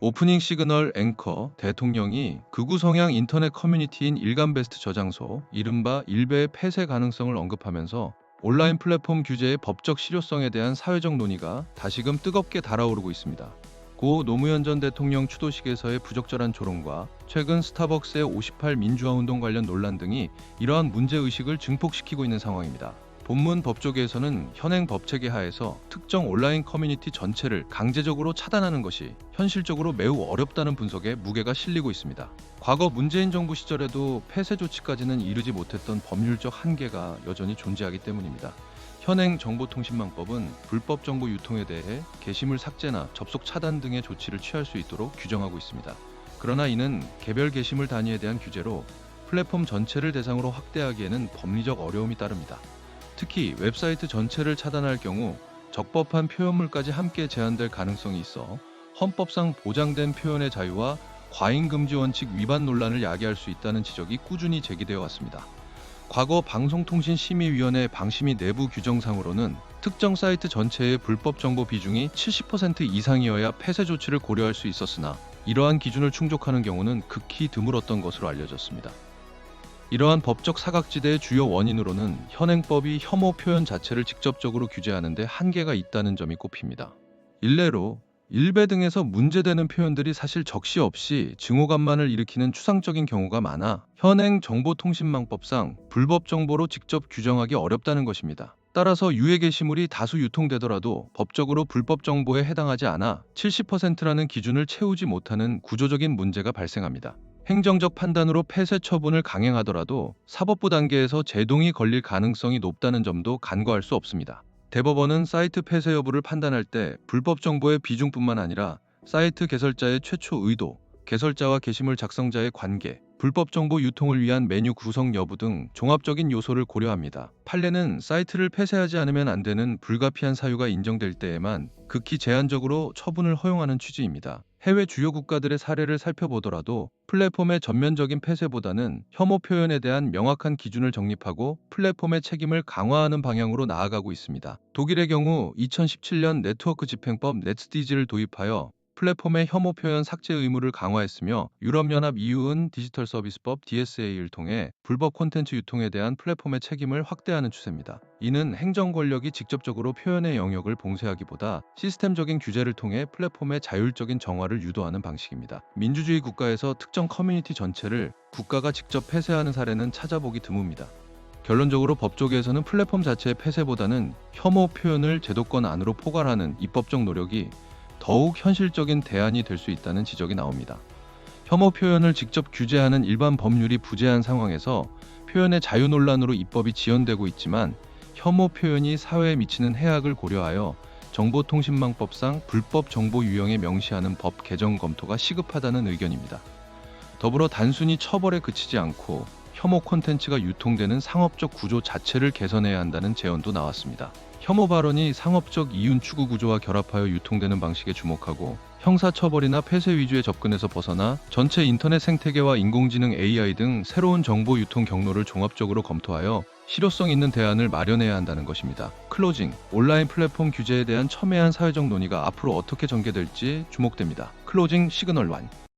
오프닝 시그널 앵커 대통령이 극우 성향 인터넷 커뮤니티인 일간베스트 저장소 이른바 일베의 폐쇄 가능성을 언급하면서 온라인 플랫폼 규제의 법적 실효성에 대한 사회적 논의가 다시금 뜨겁게 달아오르고 있습니다. 고 노무현 전 대통령 추도식에서의 부적절한 조롱과 최근 스타벅스의 58 민주화운동 관련 논란 등이 이러한 문제의식을 증폭시키고 있는 상황입니다. 본문 법조계에서는 현행 법체계 하에서 특정 온라인 커뮤니티 전체를 강제적으로 차단하는 것이 현실적으로 매우 어렵다는 분석에 무게가 실리고 있습니다. 과거 문재인 정부 시절에도 폐쇄 조치까지는 이르지 못했던 법률적 한계가 여전히 존재하기 때문입니다. 현행 정보통신망법은 불법 정보 유통에 대해 게시물 삭제나 접속 차단 등의 조치를 취할 수 있도록 규정하고 있습니다. 그러나 이는 개별 게시물 단위에 대한 규제로 플랫폼 전체를 대상으로 확대하기에는 법리적 어려움이 따릅니다. 특히 웹사이트 전체를 차단할 경우 적법한 표현물까지 함께 제한될 가능성이 있어 헌법상 보장된 표현의 자유와 과잉금지 원칙 위반 논란을 야기할 수 있다는 지적이 꾸준히 제기되어 왔습니다. 과거 방송통신심의위원회 방심위 내부 규정상으로는 특정 사이트 전체의 불법 정보 비중이 70% 이상이어야 폐쇄 조치를 고려할 수 있었으나 이러한 기준을 충족하는 경우는 극히 드물었던 것으로 알려졌습니다. 이러한 법적 사각지대의 주요 원인으로는 현행법이 혐오 표현 자체를 직접적으로 규제하는 데 한계가 있다는 점이 꼽힙니다. 일례로 일베 등에서 문제되는 표현들이 사실 적시 없이 증오감만을 일으키는 추상적인 경우가 많아 현행 정보통신망법상 불법 정보로 직접 규정하기 어렵다는 것입니다. 따라서 유해 게시물이 다수 유통되더라도 법적으로 불법 정보에 해당하지 않아 70%라는 기준을 채우지 못하는 구조적인 문제가 발생합니다. 행정적 판단으로 폐쇄 처분을 강행하더라도 사법부 단계에서 제동이 걸릴 가능성이 높다는 점도 간과할 수 없습니다. 대법원은 사이트 폐쇄 여부를 판단할 때 불법 정보의 비중뿐만 아니라 사이트 개설자의 최초 의도, 개설자와 게시물 작성자의 관계, 불법 정보 유통을 위한 메뉴 구성 여부 등 종합적인 요소를 고려합니다. 판례는 사이트를 폐쇄하지 않으면 안 되는 불가피한 사유가 인정될 때에만 극히 제한적으로 처분을 허용하는 취지입니다. 해외 주요 국가들의 사례를 살펴보더라도 플랫폼의 전면적인 폐쇄보다는 혐오 표현에 대한 명확한 기준을 정립하고 플랫폼의 책임을 강화하는 방향으로 나아가고 있습니다. 독일의 경우 2017년 네트워크 집행법 네츠디지를 도입하여 플랫폼의 혐오 표현 삭제 의무를 강화했으며 유럽연합 EU는 디지털 서비스법 DSA를 통해 불법 콘텐츠 유통에 대한 플랫폼의 책임을 확대하는 추세입니다. 이는 행정 권력이 직접적으로 표현의 영역을 봉쇄하기보다 시스템적인 규제를 통해 플랫폼의 자율적인 정화를 유도하는 방식입니다. 민주주의 국가에서 특정 커뮤니티 전체를 국가가 직접 폐쇄하는 사례는 찾아보기 드뭅니다. 결론적으로 법조계에서는 플랫폼 자체의 폐쇄보다는 혐오 표현을 제도권 안으로 포괄하는 입법적 노력이 더욱 현실적인 대안이 될 수 있다는 지적이 나옵니다. 혐오 표현을 직접 규제하는 일반 법률이 부재한 상황에서 표현의 자유 논란으로 입법이 지연되고 있지만 혐오 표현이 사회에 미치는 해악을 고려하여 정보통신망법상 불법 정보 유형에 명시하는 법 개정 검토가 시급하다는 의견입니다. 더불어 단순히 처벌에 그치지 않고 혐오 콘텐츠가 유통되는 상업적 구조 자체를 개선해야 한다는 제언도 나왔습니다. 혐오 발언이 상업적 이윤 추구 구조와 결합하여 유통되는 방식에 주목하고 형사처벌이나 폐쇄 위주의 접근에서 벗어나 전체 인터넷 생태계와 인공지능 AI 등 새로운 정보 유통 경로를 종합적으로 검토하여 실효성 있는 대안을 마련해야 한다는 것입니다. 클로징, 온라인 플랫폼 규제에 대한 첨예한 사회적 논의가 앞으로 어떻게 전개될지 주목됩니다. 클로징 시그널 1